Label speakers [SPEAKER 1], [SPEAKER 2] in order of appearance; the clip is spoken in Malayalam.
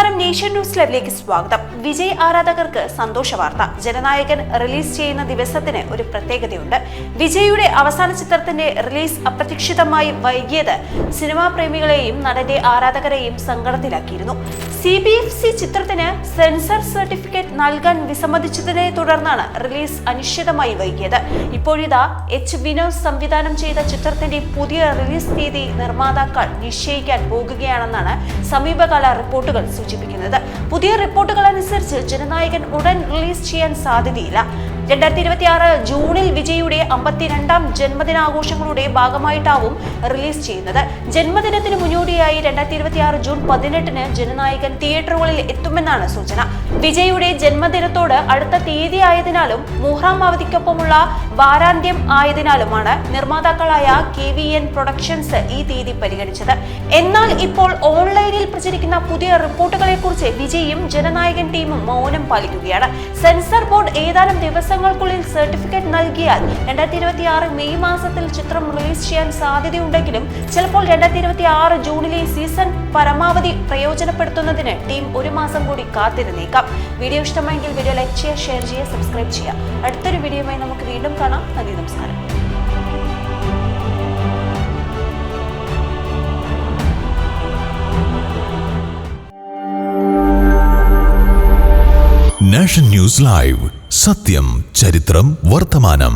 [SPEAKER 1] നമസ്കാരം, നേഷൻ ന്യൂസ് ലൈവിലേക്ക് സ്വാഗതം. വിജയ് ആരാധകർക്ക് സന്തോഷ വാർത്ത. ജനനായകൻ റിലീസ് ചെയ്യുന്ന ദിവസത്തിന് ഒരു പ്രത്യേകതയുണ്ട്. വിജയുടെ അവസാന ചിത്രത്തിന്റെ റിലീസ് അപ്രതീക്ഷിതമായി വൈകിയത് സിനിമാ പ്രേമികളെയും നടന്റെ ആരാധകരെയും സങ്കടത്തിലാക്കിയിരുന്നു. CBFC ചിത്രത്തിന് സെൻസർ സർട്ടിഫിക്കറ്റ് നൽകാൻ വിസമ്മതിച്ചതിനെ തുടർന്നാണ് റിലീസ് അനിശ്ചിതമായി വൈകിയത്. ഇപ്പോഴിതാ വിനോദ് സംവിധാനം ചെയ്ത ചിത്രത്തിന്റെ പുതിയ റിലീസ് തീയതി നിർമ്മാതാക്കൾ നിശ്ചയിക്കാൻ പോകുകയാണെന്നാണ് സമീപകാല റിപ്പോർട്ടുകൾ സൂചിപ്പിക്കുന്നത്. പുതിയ റിപ്പോർട്ടുകൾ അനുസരിച്ച് ജനനായകൻ ഉടൻ റിലീസ് ചെയ്യാൻ സാധ്യതയില്ല. 2026 ജൂണിൽ വിജയുടെ 52ാം ജന്മദിനാഘോഷങ്ങളുടെ ഭാഗമായിട്ടാവും റിലീസ് ചെയ്യുന്നത്. ജന്മദിനത്തിന് മുന്നോടിയായി 2026 ജൂൺ 18-ന് ജനനായകൻ തിയേറ്ററുകളിൽ എത്തുമെന്നാണ് സൂചന. വിജയുടെ ജന്മദിനത്തോട് അടുത്ത തീയതി ആയതിനാലും മുഹറം അവധിക്കൊപ്പമുള്ള വാരാന്ത്യം ആയതിനാലുമാണ് നിർമ്മാതാക്കളായ KVN പ്രൊഡക്ഷൻസ് ഈ തീയതി പരിഗണിച്ചത്. എന്നാൽ ഇപ്പോൾ ഓൺലൈനിൽ പ്രചരിക്കുന്ന പുതിയ റിപ്പോർട്ടുകളെ കുറിച്ച് വിജയും ജനനായകൻ ടീമും മൗനം പാലിക്കുകയാണ്. സെൻസർ ബോർഡ് ഏതാനും ദിവസങ്ങൾക്കുള്ളിൽ സർട്ടിഫിക്കറ്റ് നൽകിയാൽ 2026 മെയ് മാസത്തിൽ ചിത്രം റിലീസ് ചെയ്യാൻ സാധ്യതയുണ്ടെങ്കിലും ചിലപ്പോൾ 2026 ജൂണിലെ സീസൺ പരമാവധി പ്രയോജനപ്പെടുത്തുന്നതിന് ടീം ഒരു മാസം കൂടി കാത്തിരുന്നേക്കാം. വീഡിയോ ഇഷ്ടമായെങ്കിൽ വീഡിയോ ലൈക്ക് ചെയ്യുക, ഷെയർ ചെയ്യുക, സബ്സ്ക്രൈബ് ചെയ്യുക. അടുത്തൊരു വീഡിയോയുമായി നമുക്ക് വീണ്ടും കാണാം. നന്ദി, നമസ്കാരം.
[SPEAKER 2] നാഷൻ ന്യൂസ് ലൈവ്, സത്യം, ചരിത്രം, വർത്തമാനം.